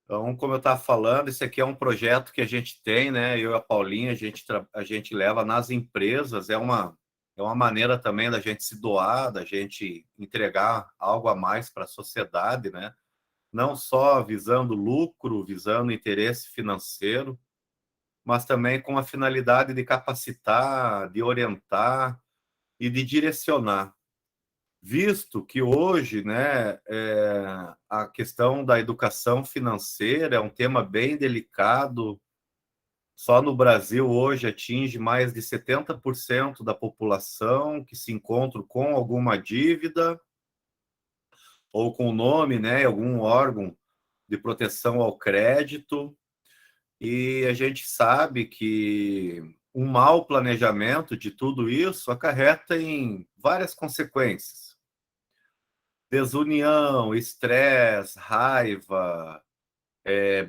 Então, como eu estava falando, esse aqui é um projeto que a gente tem, né? Eu e a Paulinha, a gente leva nas empresas, é uma maneira também da gente se doar, da gente entregar algo a mais para a sociedade, né? Não só visando lucro, visando interesse financeiro, mas também com a finalidade de capacitar, de orientar e de direcionar. Visto que hoje, né, a questão da educação financeira é um tema bem delicado. Só no Brasil hoje atinge mais de 70% da população que se encontra com alguma dívida ou com o nome, né, algum órgão de proteção ao crédito. E a gente sabe que um mau planejamento de tudo isso acarreta em várias consequências: desunião, estresse, raiva,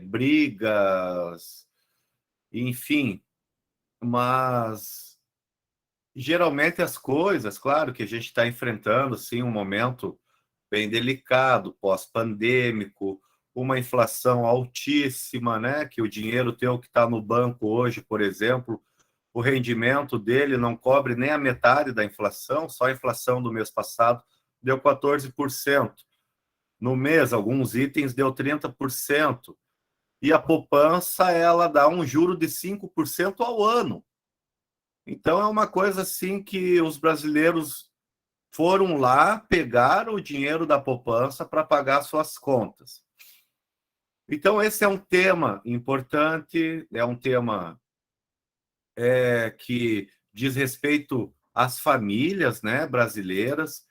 brigas, enfim. Mas geralmente as coisas, claro que a gente está enfrentando sim um momento bem delicado, pós-pandêmico, uma inflação altíssima, né? Que o dinheiro teu que está no banco hoje, por exemplo, o rendimento dele não cobre nem a metade da inflação, só a inflação do mês passado deu 14%. No mês, alguns itens deu 30%. E a poupança, ela dá um juro de 5% ao ano. Então, é uma coisa assim que os brasileiros foram lá, pegaram o dinheiro da poupança para pagar suas contas. Então, esse é um tema importante, é um tema que diz respeito às famílias, né, brasileiras.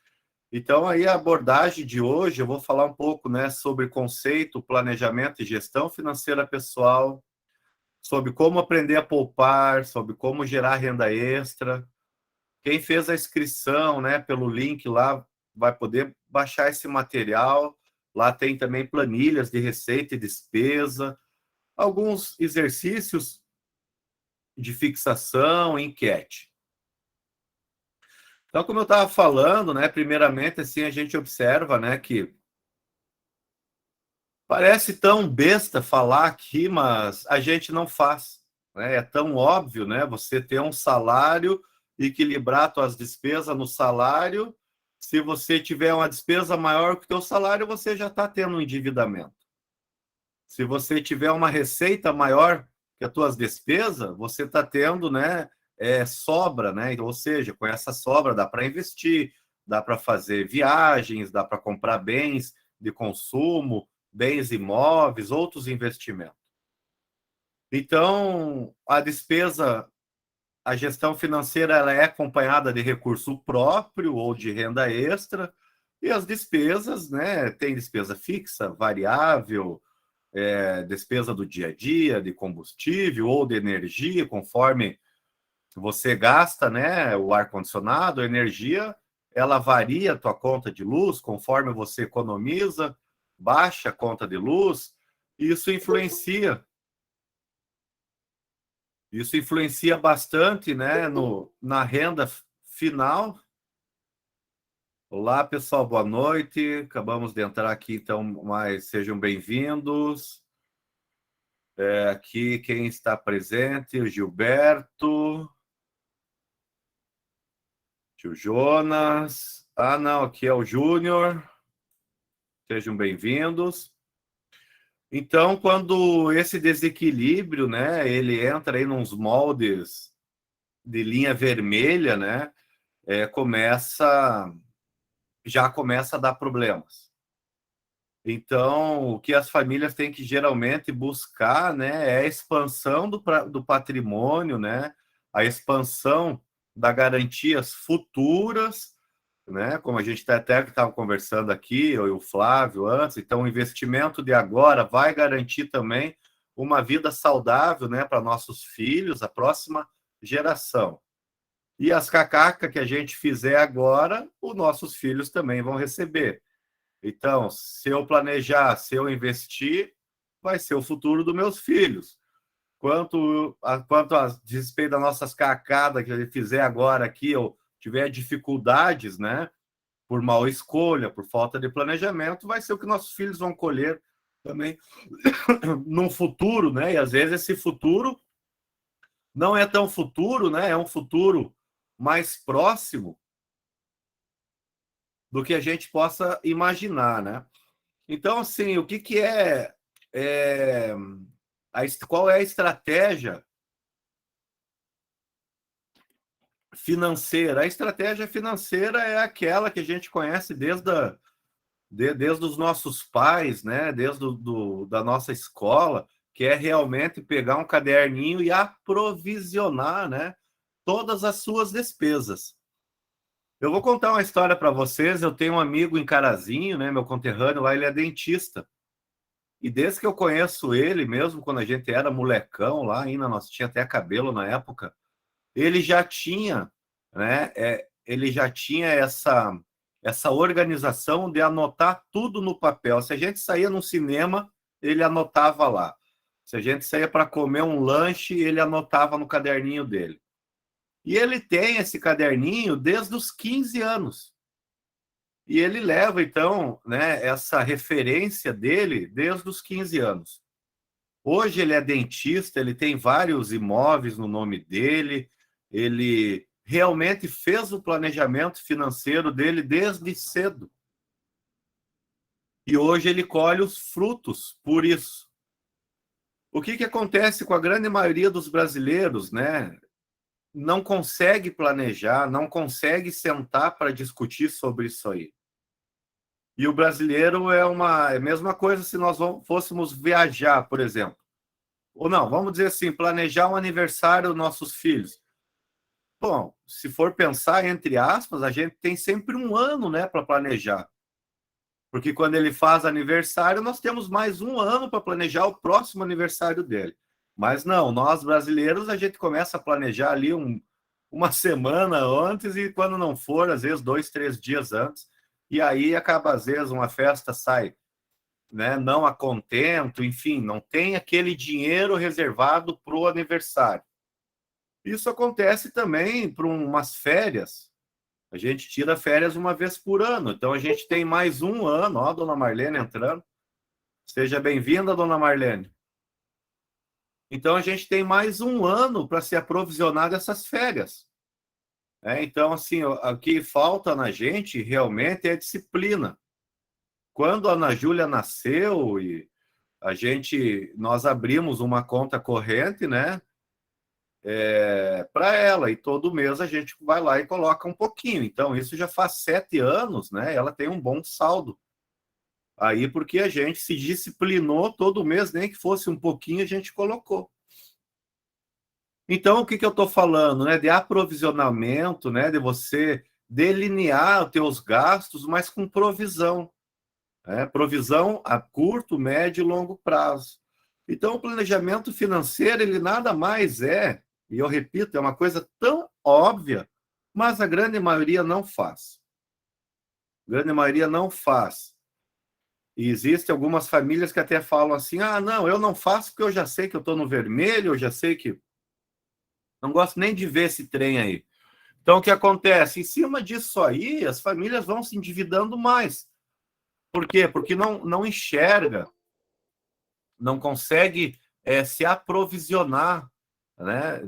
Então, aí a abordagem de hoje, eu vou falar um pouco, né, sobre conceito, planejamento e gestão financeira pessoal, sobre como aprender a poupar, sobre como gerar renda extra. Quem fez a inscrição, né, pelo link lá, vai poder baixar esse material. Lá tem também planilhas de receita e despesa, alguns exercícios de fixação, enquete. Então, como eu estava falando, né, primeiramente, assim, a gente observa, né, que parece tão besta falar aqui, mas a gente não faz, né? É tão óbvio, né? Você ter um salário, equilibrar suas despesas no salário. Se você tiver uma despesa maior que o teu salário, você já está tendo um endividamento. Se você tiver uma receita maior que as tuas despesas, você está tendo, né, sobra, né? Ou seja, com essa sobra dá para investir, dá para fazer viagens, dá para comprar bens de consumo, bens imóveis, outros investimentos. Então, a despesa, a gestão financeira, ela é acompanhada de recurso próprio ou de renda extra, e as despesas, né, tem despesa fixa, variável, despesa do dia a dia, de combustível ou de energia, conforme você gasta, né, o ar-condicionado, a energia, ela varia a tua conta de luz, conforme você economiza, baixa a conta de luz, isso influencia. Isso influencia bastante, né, na renda final. Olá, pessoal, boa noite. Acabamos de entrar aqui, então, mas sejam bem-vindos. Aqui quem está presente, o Gilberto, tio Jonas. Ah, não, aqui é o Júnior. Sejam bem-vindos. Então, quando esse desequilíbrio, né, ele entra aí nos moldes de linha vermelha, né, já começa a dar problemas. Então, o que as famílias têm que geralmente buscar, né, é a expansão do patrimônio, né, a expansão das garantias futuras, né, como a gente até estava conversando aqui, eu e o Flávio antes. Então, o investimento de agora vai garantir também uma vida saudável, né, para nossos filhos, a próxima geração. E as cacacas que a gente fizer agora, os nossos filhos também vão receber. Então, se eu planejar, se eu investir, vai ser o futuro dos meus filhos. Quanto a despeito das nossas cacadas que ele fizer agora aqui, ou tiver dificuldades, né, por mal escolha, por falta de planejamento, vai ser o que nossos filhos vão colher também num futuro, né? E às vezes esse futuro não é tão futuro, né? É um futuro mais próximo do que a gente possa imaginar, né? Então, assim, o que que é qual é a estratégia financeira? A estratégia financeira é aquela que a gente conhece desde os nossos pais, né? Desde da nossa escola, que é realmente pegar um caderninho e aprovisionar, né? Todas as suas despesas. Eu vou contar uma história para vocês. Eu tenho um amigo em Carazinho, né? Meu conterrâneo lá, ele é dentista. E desde que eu conheço ele, mesmo quando a gente era molecão lá, ainda nós tinha até cabelo na época, ele já tinha, né? Ele já tinha essa organização de anotar tudo no papel. Se a gente saía no cinema, ele anotava lá. Se a gente saía para comer um lanche, ele anotava no caderninho dele. E ele tem esse caderninho desde os 15 anos. E ele leva, então, né, essa referência dele desde os 15 anos. Hoje ele é dentista, ele tem vários imóveis no nome dele, ele realmente fez o planejamento financeiro dele desde cedo. E hoje ele colhe os frutos por isso. O que acontece com a grande maioria dos brasileiros, né? Não consegue planejar, não consegue sentar para discutir sobre isso aí. E o brasileiro é a mesma coisa se nós fôssemos viajar, por exemplo. Ou não, vamos dizer assim, planejar um aniversário dos nossos filhos. Bom, se for pensar, entre aspas, a gente tem sempre um ano, né, para planejar. Porque quando ele faz aniversário, nós temos mais um ano para planejar o próximo aniversário dele. Mas não, nós brasileiros, a gente começa a planejar ali uma semana antes e quando não for, às vezes 2, 3 dias antes. E aí acaba, às vezes, uma festa sai, né, não a contento, enfim, não tem aquele dinheiro reservado para o aniversário. Isso acontece também para umas férias. A gente tira férias uma vez por ano. Então a gente tem mais um ano. Ó, a dona Marlene entrando. Seja bem-vinda, dona Marlene. Então a gente tem mais um ano para se aprovisionar dessas férias. Então, assim, o que falta na gente realmente é disciplina. Quando a Ana Júlia nasceu e nós abrimos uma conta corrente, né? Para ela, e todo mês a gente vai lá e coloca um pouquinho. Então, isso já faz 7 anos, né? Ela tem um bom saldo. Aí, porque a gente se disciplinou todo mês, nem que fosse um pouquinho, a gente colocou. Então, o que eu estou falando, né? De aprovisionamento, né? De você delinear os teus gastos, mas com provisão. Né? Provisão a curto, médio e longo prazo. Então, o planejamento financeiro, ele nada mais é, e eu repito, é uma coisa tão óbvia, mas a grande maioria não faz. A grande maioria não faz. E existem algumas famílias que até falam assim, não, eu não faço porque eu já sei que eu estou no vermelho, eu já sei que... Não gosto nem de ver esse trem aí. Então, o que acontece? Em cima disso aí, as famílias vão se endividando mais. Por quê? Porque não enxerga, não consegue se aprovisionar, né,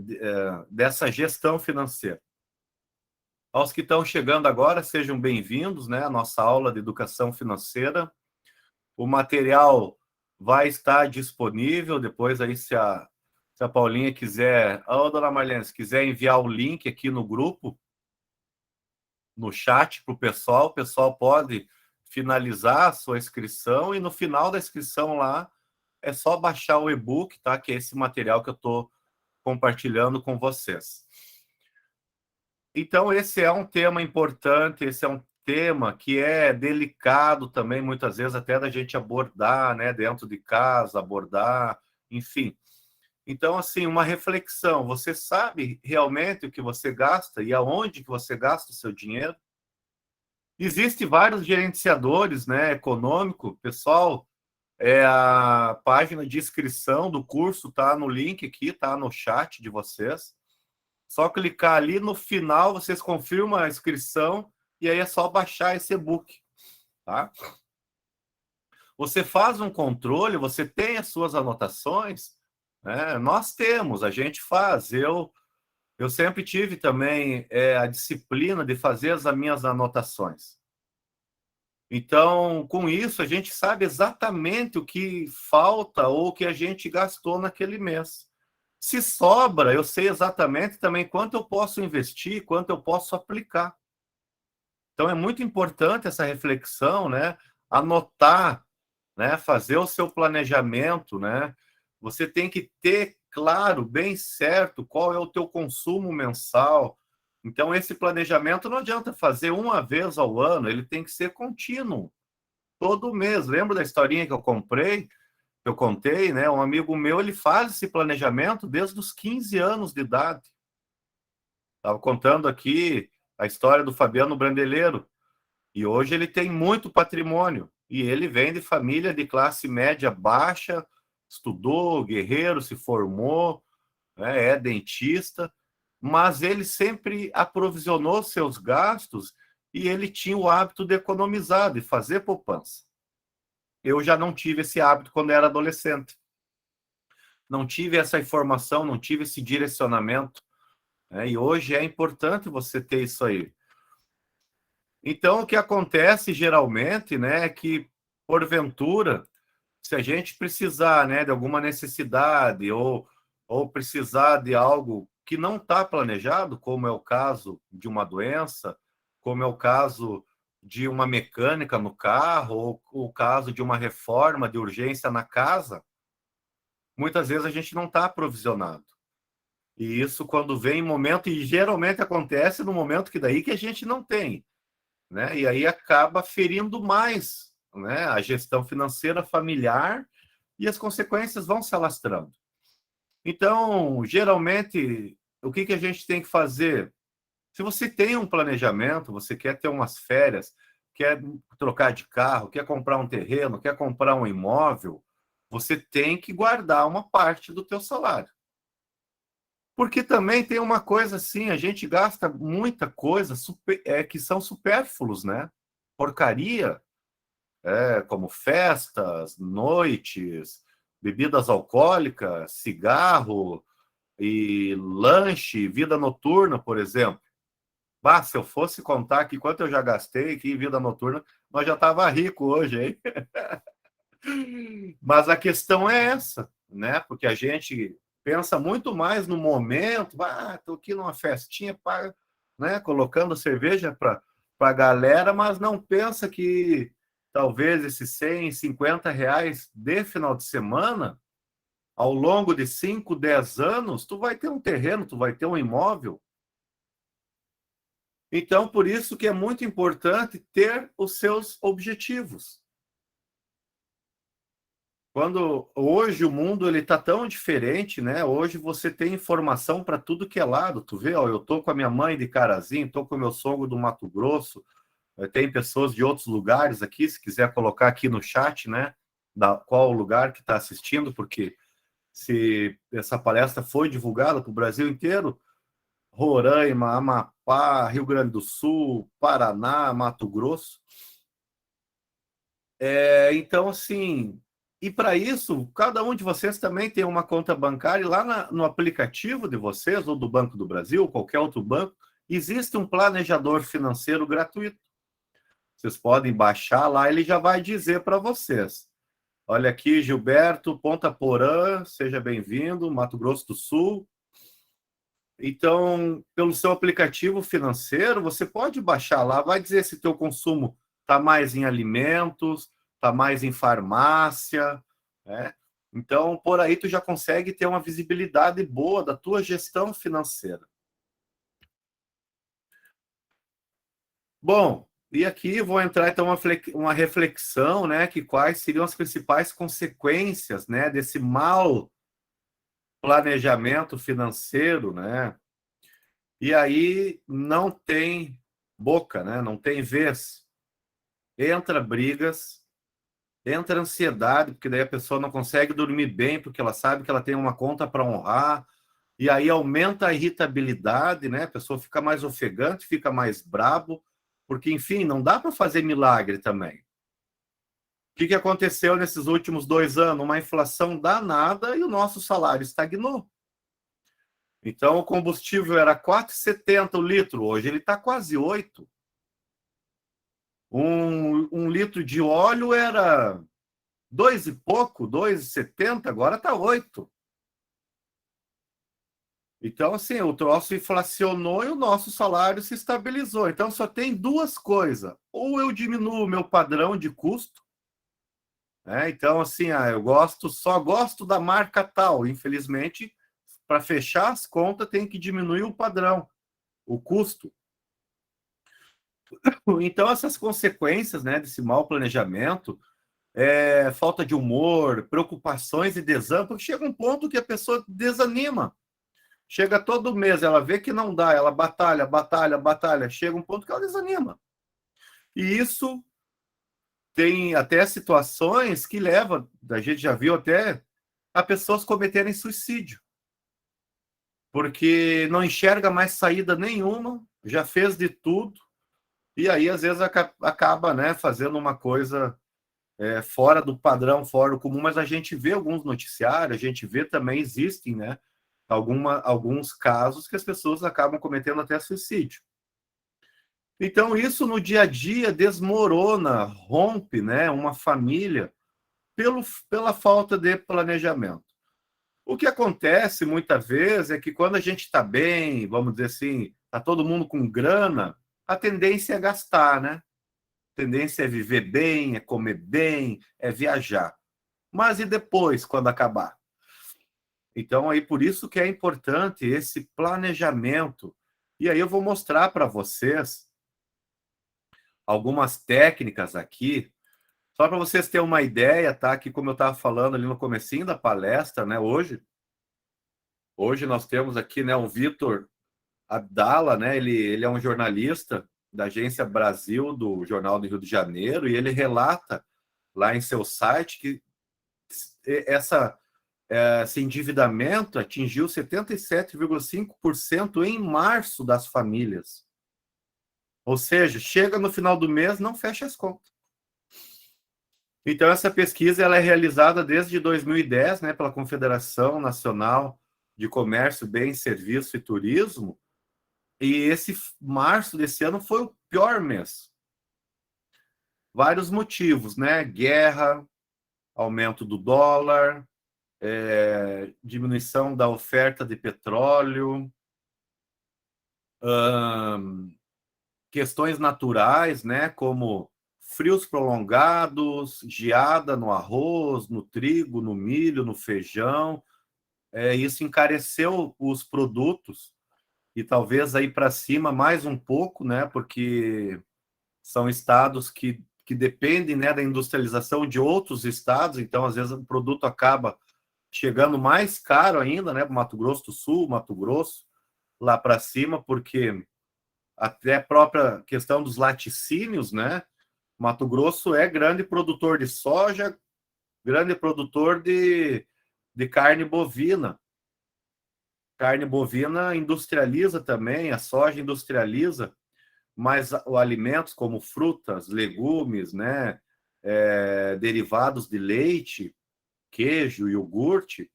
dessa gestão financeira. Aos que estão chegando agora, sejam bem-vindos, né, à nossa aula de educação financeira. O material vai estar disponível, depois aí se a Paulinha quiser... dona Marlene, se quiser enviar o link aqui no grupo, no chat para o pessoal pode finalizar a sua inscrição e no final da inscrição lá, é só baixar o e-book, tá? Que é esse material que eu estou compartilhando com vocês. Então, esse é um tema importante, esse é um tema que é delicado também, muitas vezes, até da gente abordar, né? Dentro de casa, abordar, enfim. Então, assim, uma reflexão. Você sabe realmente o que você gasta e aonde que você gasta o seu dinheiro? Existem vários gerenciadores, né, econômico, pessoal. A página de inscrição do curso tá no link aqui, tá no chat de vocês. Só clicar ali no final, vocês confirmam a inscrição e aí é só baixar esse e-book, tá? Você faz um controle, você tem as suas anotações, né? Nós temos, a gente faz. Eu sempre tive também a disciplina de fazer as minhas anotações. Então, com isso, a gente sabe exatamente o que falta ou o que a gente gastou naquele mês. Se sobra, eu sei exatamente também quanto eu posso investir, quanto eu posso aplicar. Então, é muito importante essa reflexão, né? Anotar, né? Fazer o seu planejamento, né? Você tem que ter claro, bem certo, qual é o teu consumo mensal. Então, esse planejamento não adianta fazer uma vez ao ano, ele tem que ser contínuo, todo mês. Lembra da historinha que eu contei, né? Um amigo meu, ele faz esse planejamento desde os 15 anos de idade. Estava contando aqui a história do Fabiano Brandeleiro. E hoje ele tem muito patrimônio. E ele vem de família de classe média baixa, estudou, guerreiro, se formou, né, é dentista, mas ele sempre aprovisionou seus gastos e ele tinha o hábito de economizar, de fazer poupança. Eu já não tive esse hábito quando era adolescente. Não tive essa informação, não tive esse direcionamento, né? E hoje é importante você ter isso aí. Então, o que acontece geralmente, né, é que, porventura, se a gente precisar, né, de alguma necessidade ou precisar de algo que não está planejado, como é o caso de uma doença, como é o caso de uma mecânica no carro, ou o caso de uma reforma de urgência na casa, muitas vezes a gente não está aprovisionado. E isso quando vem em momento, e geralmente acontece no momento que daí que a gente não tem, né? E aí acaba ferindo mais, né, a gestão financeira familiar e as consequências vão se alastrando. Então, geralmente, o que a gente tem que fazer? Se você tem um planejamento, você quer ter umas férias, quer trocar de carro, quer comprar um terreno, quer comprar um imóvel, você tem que guardar uma parte do teu salário. Porque também tem uma coisa assim, a gente gasta muita coisa que são supérfluos, né? Porcaria, como festas, noites, bebidas alcoólicas, cigarro e lanche, vida noturna, por exemplo. Bah, se eu fosse contar aqui quanto eu já gastei aqui em vida noturna, nós já tava rico hoje, hein? Mas a questão é essa, né? Porque a gente pensa muito mais no momento, tô aqui numa festinha, né? Colocando cerveja para a galera, mas não pensa que talvez esses 100, 50 reais de final de semana, ao longo de 5, 10 anos, tu vai ter um terreno, tu vai ter um imóvel. Então, por isso que é muito importante ter os seus objetivos. Quando hoje o mundo ele tá tão diferente, né? Hoje você tem informação para tudo que é lado. Tu vê, ó, eu tô com a minha mãe de Carazinho, tô com o meu sogro do Mato Grosso, tem pessoas de outros lugares aqui, se quiser colocar aqui no chat, né? Qual lugar que está assistindo, porque se essa palestra foi divulgada para o Brasil inteiro, Roraima, Amapá, Rio Grande do Sul, Paraná, Mato Grosso. Então, assim, e para isso, cada um de vocês também tem uma conta bancária, e lá no aplicativo de vocês, ou do Banco do Brasil, ou qualquer outro banco, existe um planejador financeiro gratuito. Vocês podem baixar lá, ele já vai dizer para vocês. Olha aqui, Gilberto, Ponta Porã, seja bem-vindo, Mato Grosso do Sul. Então, pelo seu aplicativo financeiro, você pode baixar lá, vai dizer se teu consumo está mais em alimentos, está mais em farmácia, né? Então, por aí tu já consegue ter uma visibilidade boa da tua gestão financeira. Bom, e aqui vou entrar então uma reflexão, né, que quais seriam as principais consequências, né, desse mau planejamento financeiro, né? E aí não tem boca, né? Não tem vez. Entra brigas, entra ansiedade, porque daí a pessoa não consegue dormir bem, porque ela sabe que ela tem uma conta para honrar, e aí aumenta a irritabilidade, né? A pessoa fica mais ofegante, fica mais brabo, porque, enfim, não dá para fazer milagre também. que aconteceu nesses últimos 2 anos? Uma inflação danada e o nosso salário estagnou. Então, o combustível era 4,70 o litro, hoje ele está quase 8. Um litro de óleo era 2 e pouco, 2,70, agora está 8. Então, assim, o troço inflacionou e o nosso salário se estabilizou. Então, só tem duas coisas. Ou eu diminuo o meu padrão de custo, né? Então, assim, só gosto da marca tal. Infelizmente, para fechar as contas, tem que diminuir o padrão, o custo. Então, essas consequências, né, desse mau planejamento, falta de humor, preocupações e desânimo, porque chega um ponto que a pessoa desanima. Chega todo mês, ela vê que não dá, ela batalha, batalha, batalha, chega um ponto que ela desanima. E isso tem até situações que levam, a gente já viu até, a pessoas cometerem suicídio, porque não enxerga mais saída nenhuma, já fez de tudo, e aí às vezes acaba, né, fazendo uma coisa fora do padrão, fora do comum, mas a gente vê alguns noticiários, a gente vê também, existem, né, alguns casos que as pessoas acabam cometendo até suicídio. Então, isso no dia a dia desmorona, rompe, né, uma família pela falta de planejamento. O que acontece muitas vezes é que quando a gente está bem, vamos dizer assim, está todo mundo com grana, a tendência é gastar, né? A tendência é viver bem, é comer bem, é viajar. Mas e depois, quando acabar? Então, aí por isso que é importante esse planejamento. E aí eu vou mostrar para vocês algumas técnicas aqui, só para vocês terem uma ideia, tá? Que como eu estava falando ali no comecinho da palestra, né? Hoje nós temos aqui, né, o Vitor Abdala, né? Ele é um jornalista da Agência Brasil, do Jornal do Rio de Janeiro, e ele relata lá em seu site que esse endividamento atingiu 77,5% em março das famílias. Ou seja, chega no final do mês, não fecha as contas. Então, essa pesquisa ela é realizada desde 2010, né, pela Confederação Nacional de Comércio, Bens, Serviços e Turismo, e esse março desse ano foi o pior mês. Vários motivos, né? Guerra, aumento do dólar, diminuição da oferta de petróleo, questões naturais, né, como frios prolongados, geada no arroz, no trigo, no milho, no feijão. Isso encareceu os produtos e talvez aí para cima mais um pouco, né, porque são estados que dependem, né, da industrialização de outros estados, então às vezes o produto acaba chegando mais caro ainda, né, para Mato Grosso do Sul, Mato Grosso, lá para cima, porque até a própria questão dos laticínios, né? Mato Grosso é grande produtor de soja, grande produtor de carne bovina. Carne bovina industrializa também, a soja industrializa, mas os alimentos como frutas, legumes, né? Derivados de leite, queijo, iogurte,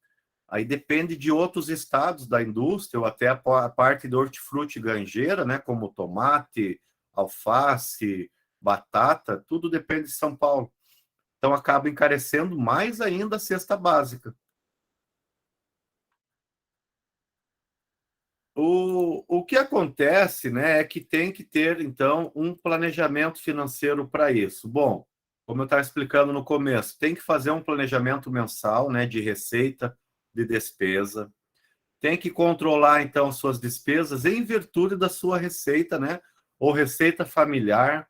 aí depende de outros estados da indústria, ou até a parte de hortifruti granjeira, né, como tomate, alface, batata, tudo depende de São Paulo. Então acaba encarecendo mais ainda a cesta básica. O que acontece, né, é que tem que ter, então, um planejamento financeiro para isso. Bom, como eu estava explicando no começo, tem que fazer um planejamento mensal, né, de receita, de despesa. Tem que controlar, então, suas despesas em virtude da sua receita, né? Ou receita familiar.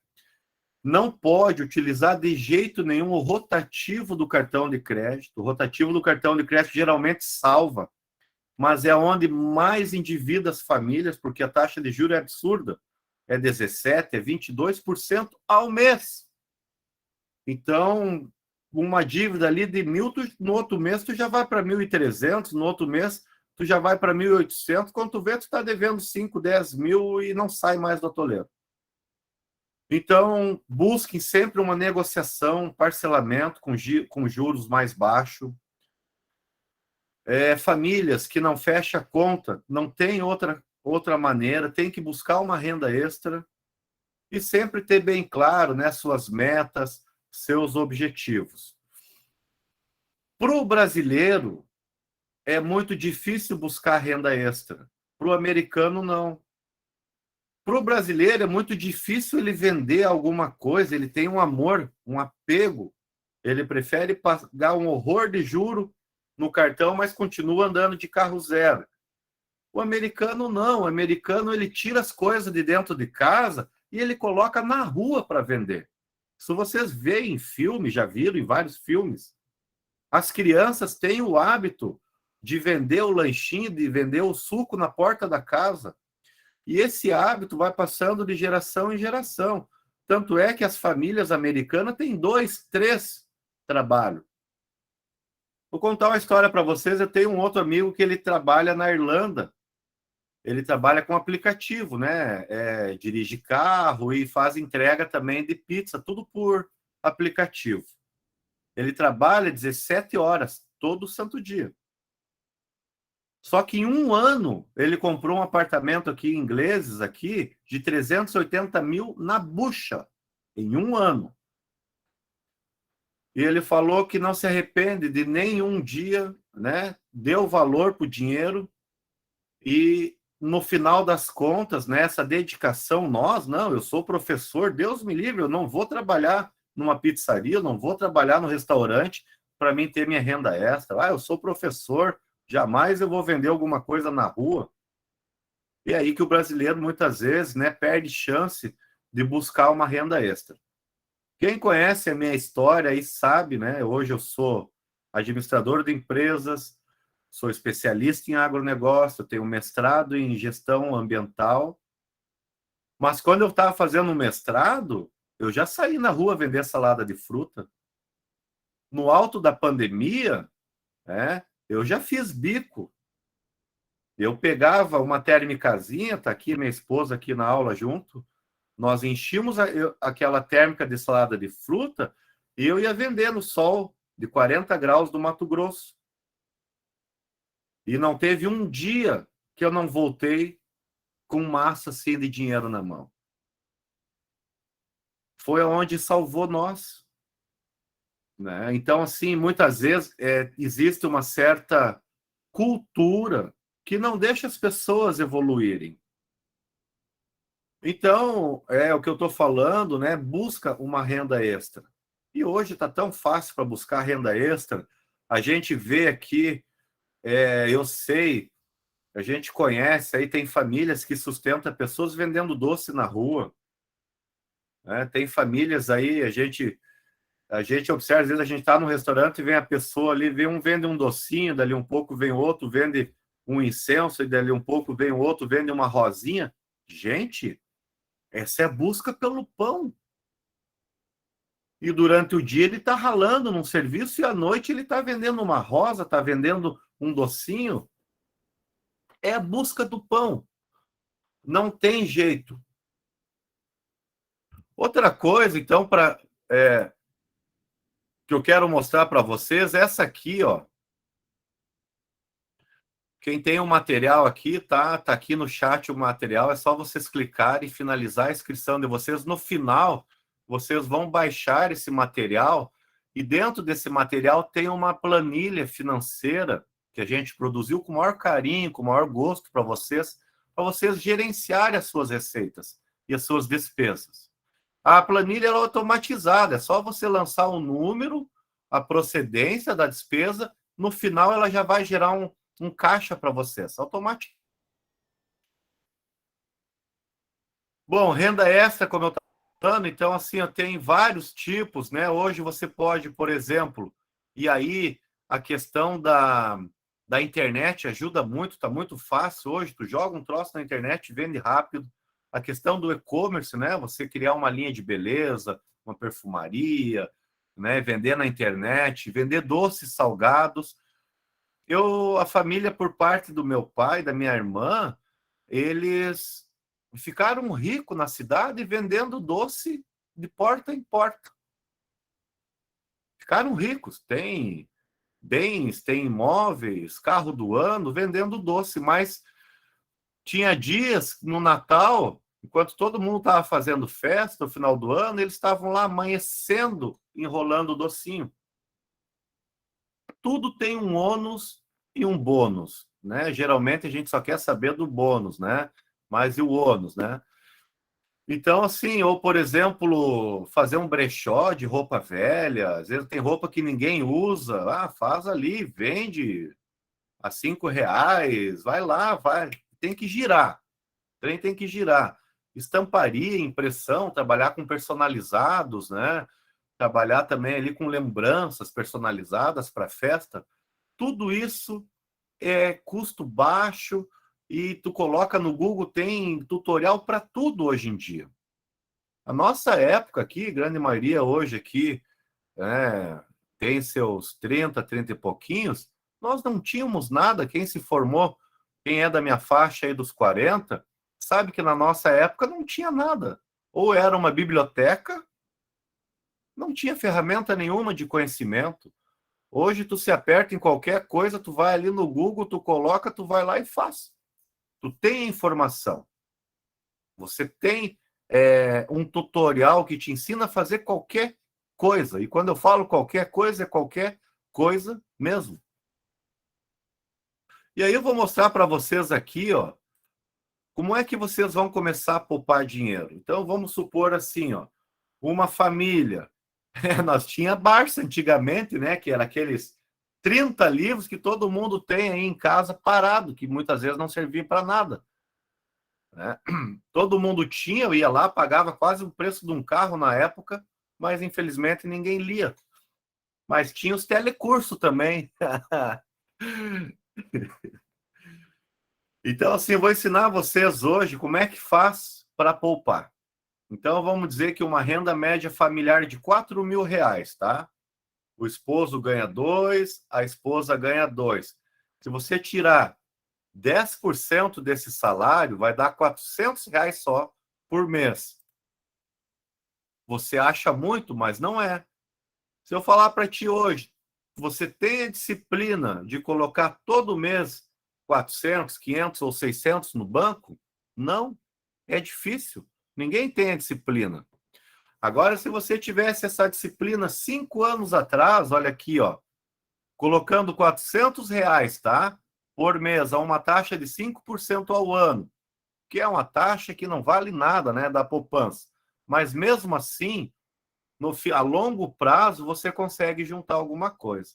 Não pode utilizar de jeito nenhum o rotativo do cartão de crédito. O rotativo do cartão de crédito geralmente salva, mas é onde mais endivida as famílias, porque a taxa de juros é absurda. É 17%, é 22% ao mês. Então, uma dívida ali de 1.000, no outro mês tu já vai para 1.300, no outro mês tu já vai para 1.800, quando tu vê tu está devendo 5, 10 mil e não sai mais do atoleiro. Então, busquem sempre uma negociação, um parcelamento com juros mais baixos. Famílias que não fecham a conta, não tem outra maneira, tem que buscar uma renda extra e sempre ter bem claro, né, suas metas, seus objetivos. Para o brasileiro, é muito difícil buscar renda extra. Para o americano, não. Para o brasileiro, é muito difícil ele vender alguma coisa, ele tem um amor, um apego. Ele prefere pagar um horror de juro no cartão, mas continua andando de carro zero. O americano não. O americano ele tira as coisas de dentro de casa e ele coloca na rua para vender. Se vocês veem em filme, já viram em vários filmes, as crianças têm o hábito de vender o lanchinho, de vender o suco na porta da casa. E esse hábito vai passando de geração em geração. Tanto é que as famílias americanas têm 2, 3 trabalhos. Vou contar uma história para vocês. Eu tenho um outro amigo que ele trabalha na Irlanda. Ele trabalha com aplicativo, né? Dirige carro e faz entrega também de pizza, tudo por aplicativo. Ele trabalha 17 horas todo santo dia. Só que em um ano ele comprou um apartamento aqui em Ingleses aqui de 380 mil na bucha, em um ano. E ele falou que não se arrepende de nenhum dia, né? Deu valor para o dinheiro e no final das contas, né, essa dedicação, eu sou professor, Deus me livre, eu não vou trabalhar numa pizzaria, eu não vou trabalhar no restaurante para mim ter minha renda extra. Eu sou professor, jamais eu vou vender alguma coisa na rua. E é aí que o brasileiro, muitas vezes, né, perde chance de buscar uma renda extra. Quem conhece a minha história aí sabe, né? Hoje eu sou administrador de empresas, sou especialista em agronegócio, tenho mestrado em gestão ambiental. Mas quando eu estava fazendo o mestrado, eu já saí na rua vender salada de fruta. No alto da pandemia, eu já fiz bico. Eu pegava uma térmicazinha, tá aqui minha esposa aqui na aula junto, nós enchíamos aquela térmica de salada de fruta e eu ia vender no sol de 40 graus do Mato Grosso. E não teve um dia que eu não voltei com massa assim de dinheiro na mão. Foi onde salvou nós. Né? Então, assim, muitas vezes existe uma certa cultura que não deixa as pessoas evoluírem. Então, é o que eu estou falando, né? Busca uma renda extra. E hoje está tão fácil para buscar renda extra. A gente vê aqui, eu sei, a gente conhece, aí tem famílias que sustentam pessoas vendendo doce na rua. Né? Tem famílias aí, a gente observa, às vezes a gente está no restaurante e vem a pessoa ali, vende um docinho, dali um pouco vem outro, vende um incenso, e dali um pouco vem outro, vende uma rosinha. Gente, essa é a busca pelo pão. E durante o dia ele está ralando num serviço e à noite ele está vendendo uma rosa, está vendendo um docinho. É a busca do pão. Não tem jeito. Outra coisa, então, que eu quero mostrar para vocês, essa aqui, ó. Quem tem o material aqui, tá aqui no chat o material, é só vocês clicarem e finalizar a inscrição de vocês. No final, vocês vão baixar esse material e dentro desse material tem uma planilha financeira que a gente produziu com o maior carinho, com o maior gosto para vocês gerenciarem as suas receitas e as suas despesas. A planilha é automatizada, é só você lançar um número, a procedência da despesa, no final ela já vai gerar um caixa para vocês, automático. Bom, renda extra, como eu estava falando, então, assim, eu tenho vários tipos, né? Hoje você pode, por exemplo, e aí a questão da internet ajuda muito, está muito fácil hoje, tu joga um troço na internet, vende rápido. A questão do e-commerce, né? Você criar uma linha de beleza, uma perfumaria, né? Vender na internet, vender doces salgados. A família, por parte do meu pai, da minha irmã, eles ficaram ricos na cidade vendendo doce de porta em porta. Ficaram ricos, tem bens, tem imóveis, carro do ano, vendendo doce, mas tinha dias no Natal, enquanto todo mundo estava fazendo festa no final do ano, eles estavam lá amanhecendo, enrolando o docinho. Tudo tem um ônus e um bônus, né? Geralmente a gente só quer saber do bônus, né? Mas e o ônus, né? Então, assim, ou por exemplo, fazer um brechó de roupa velha, às vezes tem roupa que ninguém usa, faz ali, vende a R$ 5, vai lá, vai, tem que girar, o trem tem que girar. Estamparia, impressão, trabalhar com personalizados, né? Trabalhar também ali com lembranças personalizadas para festa, tudo isso é custo baixo e tu coloca no Google, tem tutorial para tudo hoje em dia. A nossa época aqui, grande maioria hoje aqui, tem seus 30 e pouquinhos, nós não tínhamos nada. Quem se formou, quem é da minha faixa aí dos 40, sabe que na nossa época não tinha nada. Ou era uma biblioteca, não tinha ferramenta nenhuma de conhecimento. Hoje tu se aperta em qualquer coisa, tu vai ali no Google, tu coloca, tu vai lá e faz. Tu tem a informação. Você tem um tutorial que te ensina a fazer qualquer coisa. E quando eu falo qualquer coisa, é qualquer coisa mesmo. E aí eu vou mostrar para vocês aqui, ó, como é que vocês vão começar a poupar dinheiro. Então vamos supor assim, ó, uma família. Nós tinha Barça antigamente, né, que era aqueles 30 livros que todo mundo tem aí em casa parado, que muitas vezes não servia para nada, né? Todo mundo tinha, eu ia lá, pagava quase o preço de um carro na época, mas infelizmente ninguém lia. Mas tinha os telecursos também. Então, assim, eu vou ensinar vocês hoje como é que faz para poupar. Então, vamos dizer que uma renda média familiar de R$ 4.000, tá? O esposo ganha 2, a esposa ganha 2. Se você tirar 10% desse salário, vai dar R$ 400 só por mês. Você acha muito, mas não é. Se eu falar para ti hoje, você tem a disciplina de colocar todo mês 400, 500 ou 600 no banco? Não, é difícil. Ninguém tem a disciplina. Agora, se você tivesse essa disciplina 5 anos atrás, olha aqui, ó, colocando R$ 400, tá? Por mês, a uma taxa de 5% ao ano, que é uma taxa que não vale nada, né, da poupança. Mas mesmo assim, a longo prazo, você consegue juntar alguma coisa.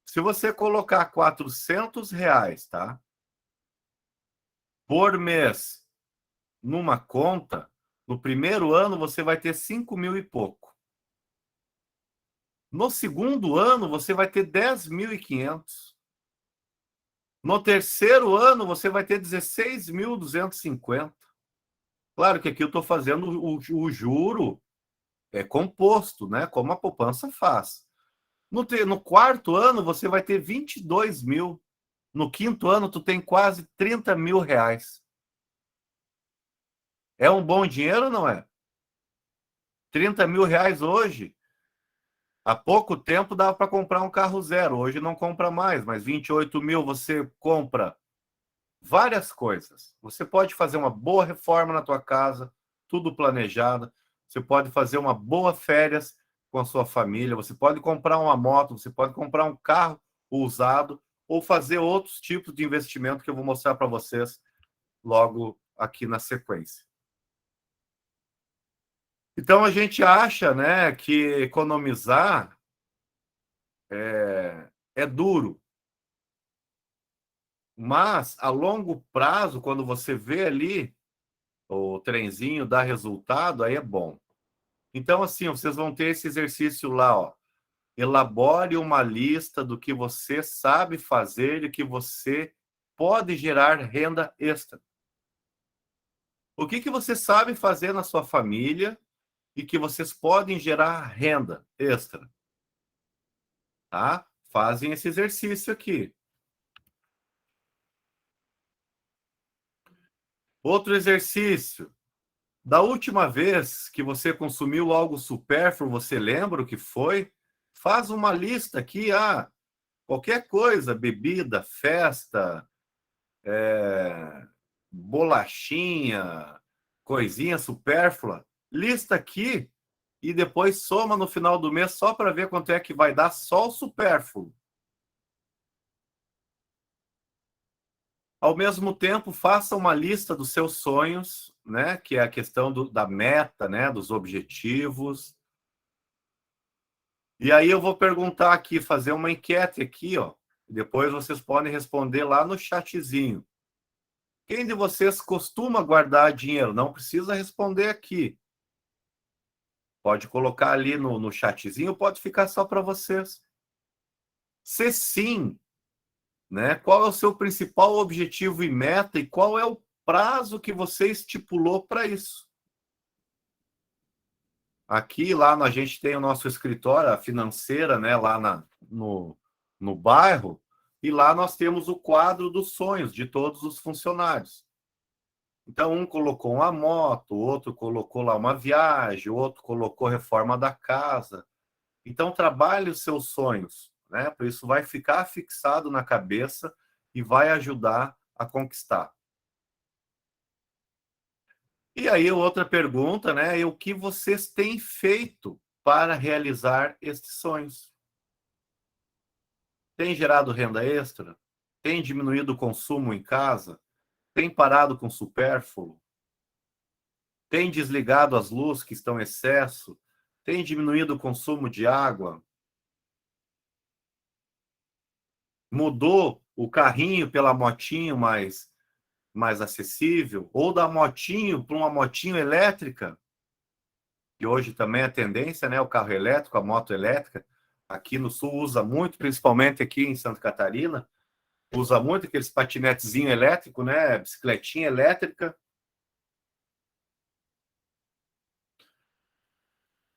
Se você colocar R$ 400, tá? Por mês, numa conta, no primeiro ano você vai ter 5.000 e pouco. No segundo ano, você vai ter 10.500. No terceiro ano, você vai ter 16.250. Claro que aqui eu estou fazendo o juro composto, né? Como a poupança faz. No quarto ano, você vai ter 22.000. No quinto ano, tu tem quase R$ 30.000. É um bom dinheiro ou não é? R$ 30.000 hoje, há pouco tempo dava para comprar um carro zero. Hoje não compra mais, mas 28.000 você compra várias coisas. Você pode fazer uma boa reforma na tua casa, tudo planejado. Você pode fazer uma boa férias com a sua família. Você pode comprar uma moto, você pode comprar um carro usado ou fazer outros tipos de investimento que eu vou mostrar para vocês logo aqui na sequência. Então a gente acha, né, que economizar é duro, mas a longo prazo, quando você vê ali o trenzinho dar resultado, aí é bom. Então, assim, vocês vão ter esse exercício lá, ó. Elabore uma lista do que você sabe fazer e que você pode gerar renda extra. O que você sabe fazer na sua família e que vocês podem gerar renda extra, tá? Fazem esse exercício aqui. Outro exercício. Da última vez que você consumiu algo supérfluo, você lembra o que foi? Faz uma lista aqui, qualquer coisa, bebida, festa, bolachinha, coisinha supérflua. Lista aqui e depois soma no final do mês só para ver quanto é que vai dar só o supérfluo. Ao mesmo tempo, faça uma lista dos seus sonhos, né? Que é a questão da meta, né? Dos objetivos. E aí eu vou perguntar aqui, fazer uma enquete aqui, ó. Depois vocês podem responder lá no chatzinho. Quem de vocês costuma guardar dinheiro? Não precisa responder aqui. Pode colocar ali no chatzinho, pode ficar só para vocês. Se sim, né? Qual é o seu principal objetivo e meta e qual é o prazo que você estipulou para isso? Aqui, lá, a gente tem o nosso escritório, a financeira, né? Lá no bairro, e lá nós temos o quadro dos sonhos de todos os funcionários. Então, um colocou uma moto, o outro colocou lá uma viagem, o outro colocou reforma da casa. Então, trabalhe os seus sonhos, né? Por isso vai ficar fixado na cabeça e vai ajudar a conquistar. E aí, outra pergunta, né? O que vocês têm feito para realizar estes sonhos? Tem gerado renda extra? Tem diminuído o consumo em casa? Tem parado com supérfluo? Tem desligado as luzes que estão em excesso? Tem diminuído o consumo de água? Mudou o carrinho pela motinho mais acessível? Ou da motinho para uma motinho elétrica? Que hoje também é tendência, né? O carro elétrico, a moto elétrica. Aqui no Sul usa muito, principalmente aqui em Santa Catarina. Usa muito aqueles patinetezinhos elétricos, né? Bicicletinha elétrica.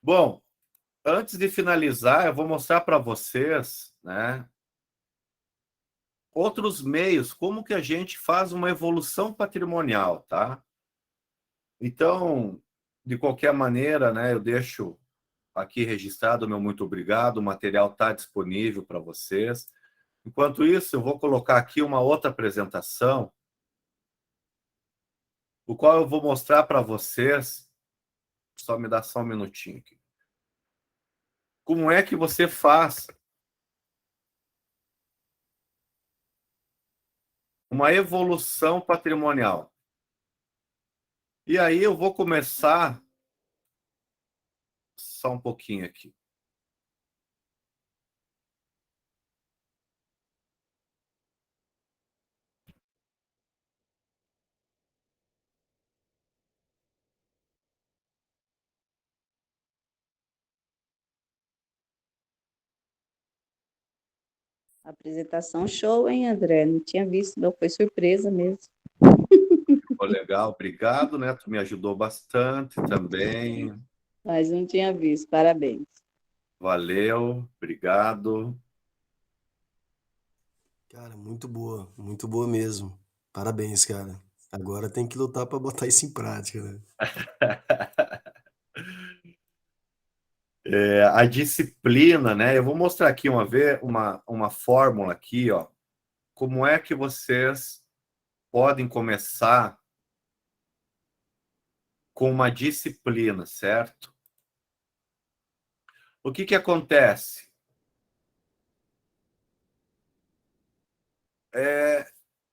Bom, antes de finalizar, eu vou mostrar para vocês, né, outros meios, como que a gente faz uma evolução patrimonial, tá? Então, de qualquer maneira, né, eu deixo aqui registrado meu muito obrigado, o material está disponível para vocês. Enquanto isso, eu vou colocar aqui uma outra apresentação, o qual eu vou mostrar para vocês, só me dá só um minutinho aqui, como é que você faz uma evolução patrimonial. E aí eu vou começar só um pouquinho aqui. Apresentação show, hein, André? Não tinha visto, não, foi surpresa mesmo. Ficou legal, obrigado, né? Tu me ajudou bastante também. Mas não tinha visto, parabéns. Valeu, obrigado. Cara, muito boa mesmo. Parabéns, cara. Agora tem que lutar para botar isso em prática, né? A disciplina, né? Eu vou mostrar aqui uma fórmula aqui, ó. Como é que vocês podem começar com uma disciplina, certo? O que acontece?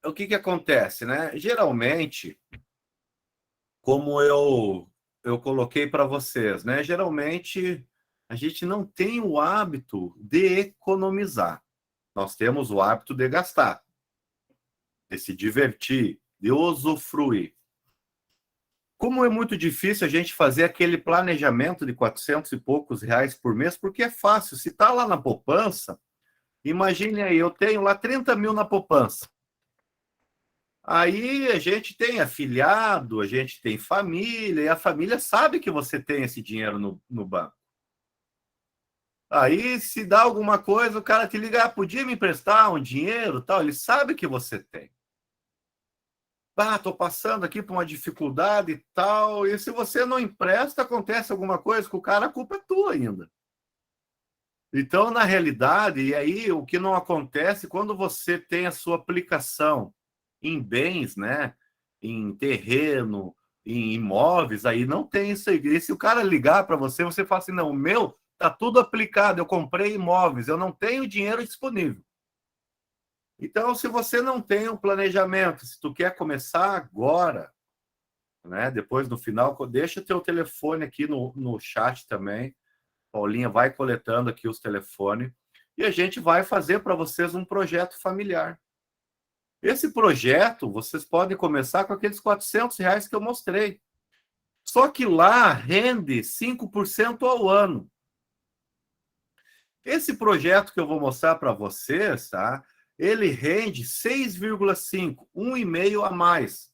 O que acontece, né? Geralmente, como eu coloquei para vocês, né? Geralmente a gente não tem o hábito de economizar. Nós temos o hábito de gastar, de se divertir, de usufruir. Como é muito difícil a gente fazer aquele planejamento de 400 e poucos reais por mês, porque é fácil. Se está lá na poupança, imagine aí, eu tenho lá 30 mil na poupança. Aí a gente tem afiliado, a gente tem família, e a família sabe que você tem esse dinheiro no banco. Aí, se dá alguma coisa, o cara te liga, podia me emprestar um dinheiro, tal, ele sabe que você tem. Tô passando aqui por uma dificuldade e tal, e se você não empresta, acontece alguma coisa com o cara, a culpa é tua ainda. Então, na realidade, e aí o que não acontece quando você tem a sua aplicação em bens, né? Em terreno, em imóveis, aí não tem isso aí. E se o cara ligar para você, você fala assim: não, o meu tá tudo aplicado, eu comprei imóveis, eu não tenho dinheiro disponível. Então, se você não tem um planejamento, se tu quer começar agora, né? Depois no final, deixa o teu telefone aqui no chat também. Paulinha vai coletando aqui os telefones e a gente vai fazer para vocês um projeto familiar. Esse projeto, vocês podem começar com aqueles R$ 400 que eu mostrei. Só que lá rende 5% ao ano. Esse projeto que eu vou mostrar para vocês, tá? Ele rende 6,5, 1,5 a mais.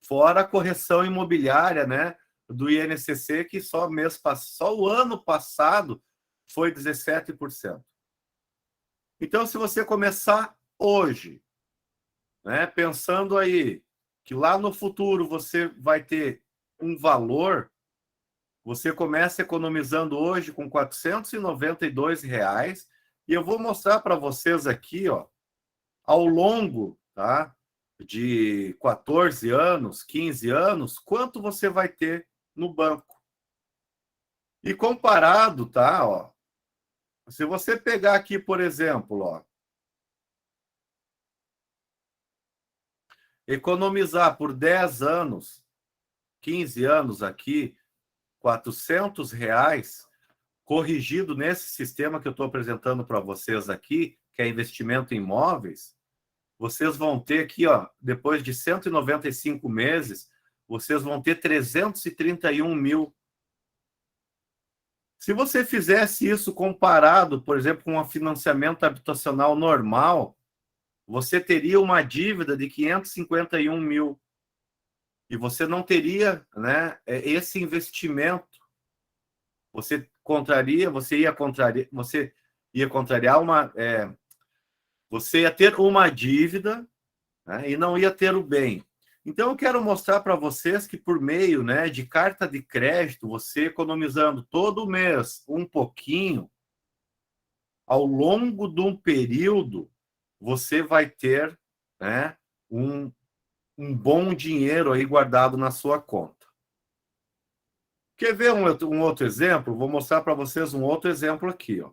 Fora a correção imobiliária, né? Do INCC, que só o ano passado foi 17%. Então, se você começar hoje, né, pensando aí que lá no futuro você vai ter um valor, você começa economizando hoje com R$ 492, e eu vou mostrar para vocês aqui, ó, ao longo, tá, de 14 anos, 15 anos, quanto você vai ter no banco. E comparado, tá, ó, se você pegar aqui, por exemplo, ó, economizar por 10 anos, 15 anos aqui, R$ 400, corrigido nesse sistema que eu estou apresentando para vocês aqui, que é investimento em imóveis, vocês vão ter aqui, ó, depois de 195 meses, vocês vão ter 331 mil. Se você fizesse isso comparado, por exemplo, com um financiamento habitacional normal, você teria uma dívida de 551 mil. E você não teria, né, esse investimento. Você ia contrariar você ia ter uma dívida, né, e não ia ter o bem. Então, eu quero mostrar para vocês que por meio, né, de carta de crédito, você economizando todo mês um pouquinho, ao longo de um período, você vai ter, né, um bom dinheiro aí guardado na sua conta. Quer ver um outro exemplo? Vou mostrar para vocês um outro exemplo aqui, ó.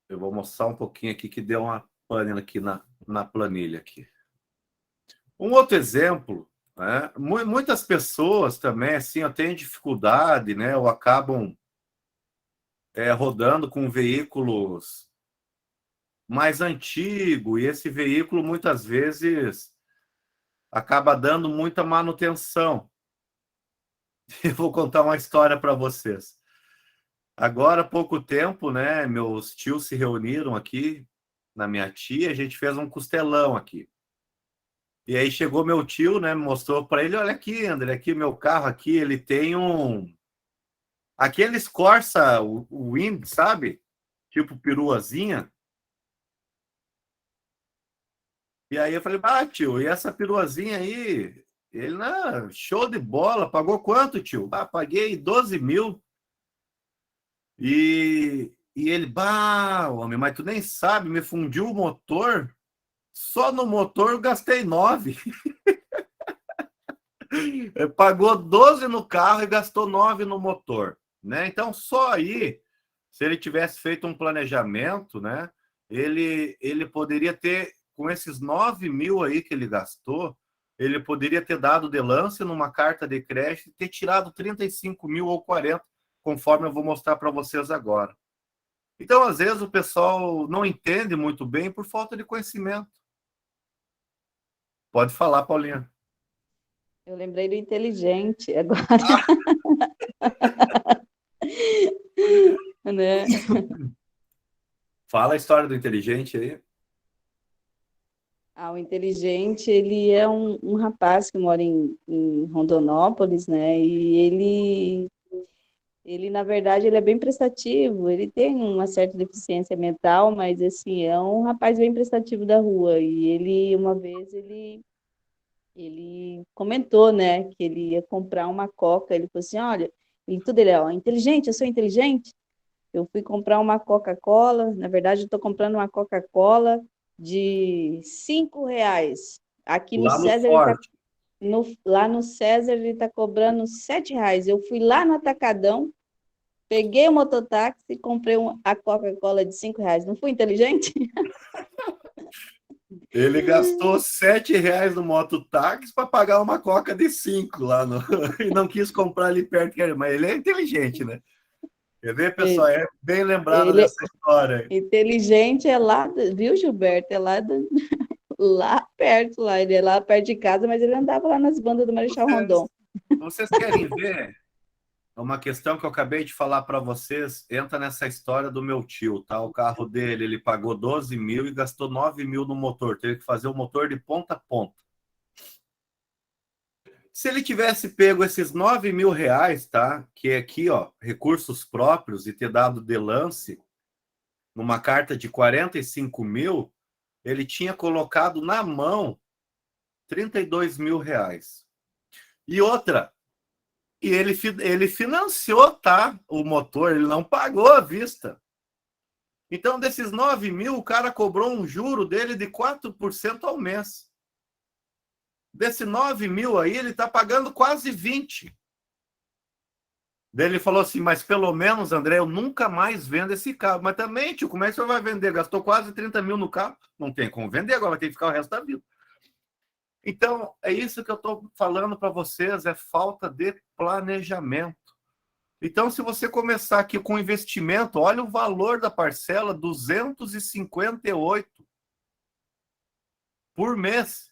Eu vou mostrar um pouquinho aqui que deu uma pane aqui na planilha aqui. Um outro exemplo, né? Muitas pessoas também assim, têm dificuldade, né? Ou acabam rodando com veículos mais antigos, e esse veículo muitas vezes acaba dando muita manutenção. Eu vou contar uma história para vocês. Agora, há pouco tempo, né, meus tios se reuniram aqui na minha tia, a gente fez um costelão aqui. E aí chegou meu tio, né, mostrou para ele: olha aqui, André, aqui meu carro aqui, ele tem aqueles Corsa Wind, sabe? Tipo peruazinha. E aí eu falei: tio, e essa peruazinha aí? Ele: não, show de bola. Pagou quanto, tio? Paguei 12 mil. E ele: homem, mas tu nem sabe, me fundiu o motor. Só no motor eu gastei 9. Pagou 12 no carro e gastou 9 no motor, né? Então, só aí, se ele tivesse feito um planejamento, né? Ele poderia ter, com esses 9 mil aí que ele gastou, ele poderia ter dado de lance numa carta de crédito e ter tirado 35 mil ou 40, conforme eu vou mostrar para vocês agora. Então, às vezes, o pessoal não entende muito bem por falta de conhecimento. Pode falar, Paulinha. Eu lembrei do inteligente agora. Né? Fala a história do inteligente aí. O inteligente, ele é um rapaz que mora em Rondonópolis, né? E Ele, na verdade, ele é bem prestativo, ele tem uma certa deficiência mental, mas, assim, é um rapaz bem prestativo da rua. E ele, uma vez, ele comentou, né, que ele ia comprar uma Coca. Ele falou assim, olha, ele, ó, inteligente, eu sou inteligente. Eu fui comprar uma Coca-Cola, na verdade, eu estou comprando uma Coca-Cola de R$ 5. Aqui no Lá no César, Forte. lá no César, ele está cobrando R$ 7. Eu fui lá no Atacadão, peguei o mototáxi e comprei a Coca-Cola de R$ 5. Não fui inteligente? Ele gastou R$ 7 no mototáxi para pagar uma Coca de 5 lá no... e não quis comprar ali perto, mas ele é inteligente, né? Quer ver, pessoal? Ele, É bem lembrado ele é dessa história aí. inteligente, é lá, viu, Gilberto? É lá, lá perto, lá. Ele é lá perto de casa, mas ele andava lá nas bandas do Marechal Rondon. Vocês querem ver? Uma questão que eu acabei de falar para vocês entra nessa história do meu tio, tá? O carro dele, ele pagou 12 mil e gastou 9 mil no motor. Teve que fazer o motor de ponta a ponta. Se ele tivesse pego esses 9 mil reais, tá? Que é aqui, ó, recursos próprios, e ter dado de lance numa carta de 45 mil, ele tinha colocado na mão 32 mil reais. E outra, e ele financiou, tá? O motor, ele não pagou à vista. Então, desses 9 mil, o cara cobrou um juro dele de 4% ao mês. Desse 9 mil aí, ele está pagando quase 20. Daí ele falou assim, mas pelo menos, André, eu nunca mais vendo esse carro. Mas também, tio, como é que você vai vender? Gastou quase 30 mil no carro. Não tem como vender, agora vai ter que ficar o resto da vida. Então, é isso que eu estou falando para vocês, é falta de planejamento. Então, se você começar aqui com investimento, olha o valor da parcela, 258 por mês.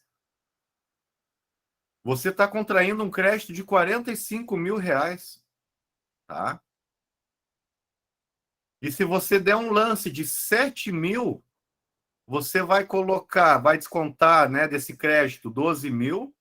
Você está contraindo um crédito de 45 mil reais. Tá? E se você der um lance de 7 mil, você vai colocar, vai descontar, né, desse crédito 12 mil,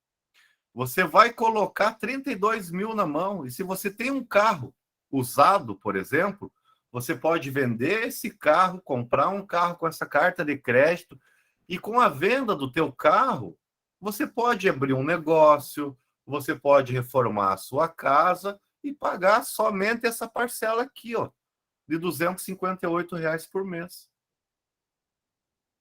você vai colocar 32 mil na mão. E se você tem um carro usado, por exemplo, você pode vender esse carro, comprar um carro com essa carta de crédito, e com a venda do teu carro, você pode abrir um negócio, você pode reformar a sua casa e pagar somente essa parcela aqui, ó, de R$ 258 por mês.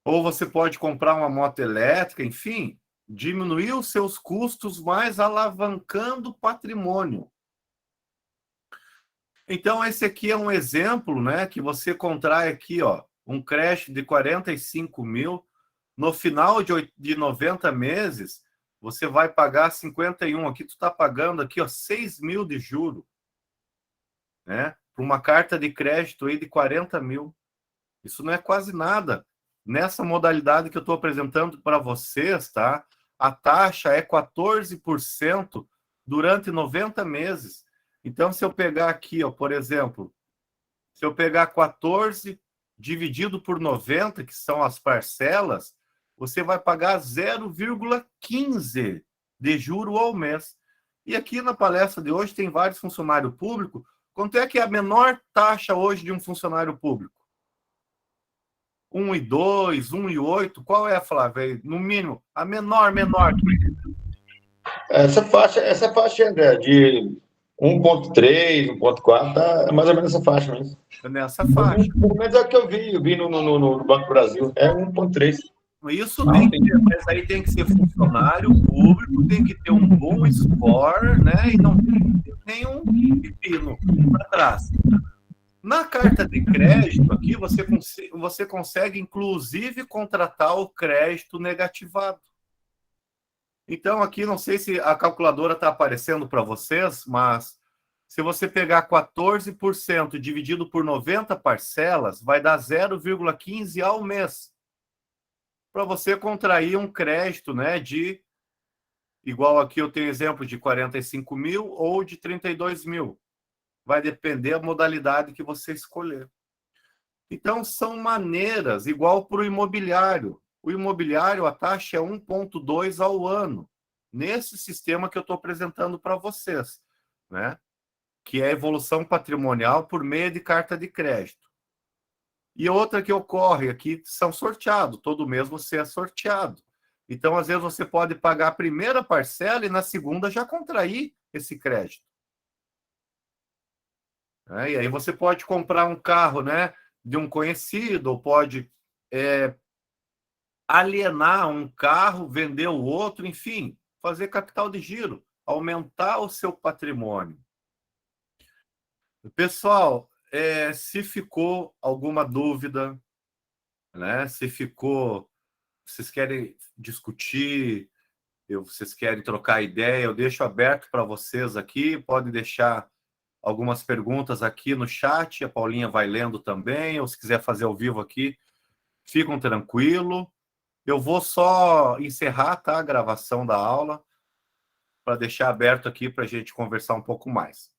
Ou você pode comprar uma moto elétrica, enfim, diminuir os seus custos, mas alavancando o patrimônio. Então, esse aqui é um exemplo, né, que você contrai aqui, ó, um crédito de 45 mil. No final de 90 meses, você vai pagar 51. Aqui tu está pagando aqui, ó, 6 mil de juro, né? Por uma carta de crédito aí de 40 mil. Isso não é quase nada. Nessa modalidade que eu estou apresentando para vocês, tá? A taxa é 14% durante 90 meses. Então, se eu pegar aqui, ó, por exemplo, se eu pegar 14 dividido por 90, que são as parcelas, você vai pagar 0,15 de juro ao mês. E aqui na palestra de hoje tem vários funcionários públicos. Quanto é que é a menor taxa hoje de um funcionário público? 1,2, 1,8. Qual é, Flávia? No mínimo, a menor. Essa faixa, André, de 1,3, 1,4, é mais ou menos essa faixa mesmo. Nessa faixa. Pelo menos é o que eu vi no Banco do Brasil. É 1,3. Isso tem que ter, mas aí tem que ser funcionário público, tem que ter um bom score, né? E não tem que ter nenhum pepino para trás. Na carta de crédito, aqui você consegue, inclusive, contratar o crédito negativado. Então, aqui, não sei se a calculadora está aparecendo para vocês, mas se você pegar 14% dividido por 90 parcelas, vai dar 0,15 ao mês. Para você contrair um crédito, né, de, igual aqui eu tenho exemplo de 45 mil ou de 32 mil. Vai depender da modalidade que você escolher. Então, são maneiras, igual para o imobiliário. O imobiliário, a taxa é 1,2 ao ano, nesse sistema que eu estou apresentando para vocês, né? que é a evolução patrimonial por meio de carta de crédito. E outra que ocorre aqui são sorteados, todo mês você é sorteado. Então, às vezes, você pode pagar a primeira parcela e na segunda já contrair esse crédito. E aí você pode comprar um carro, né, de um conhecido, ou pode alienar um carro, vender o outro, enfim, fazer capital de giro, aumentar o seu patrimônio. Pessoal, se ficou alguma dúvida, né, vocês querem discutir, vocês querem trocar ideia, eu deixo aberto para vocês aqui, pode deixar algumas perguntas aqui no chat, a Paulinha vai lendo também, ou se quiser fazer ao vivo aqui, ficam tranquilo. Eu vou só encerrar, tá, a gravação da aula, para deixar aberto aqui para a gente conversar um pouco mais.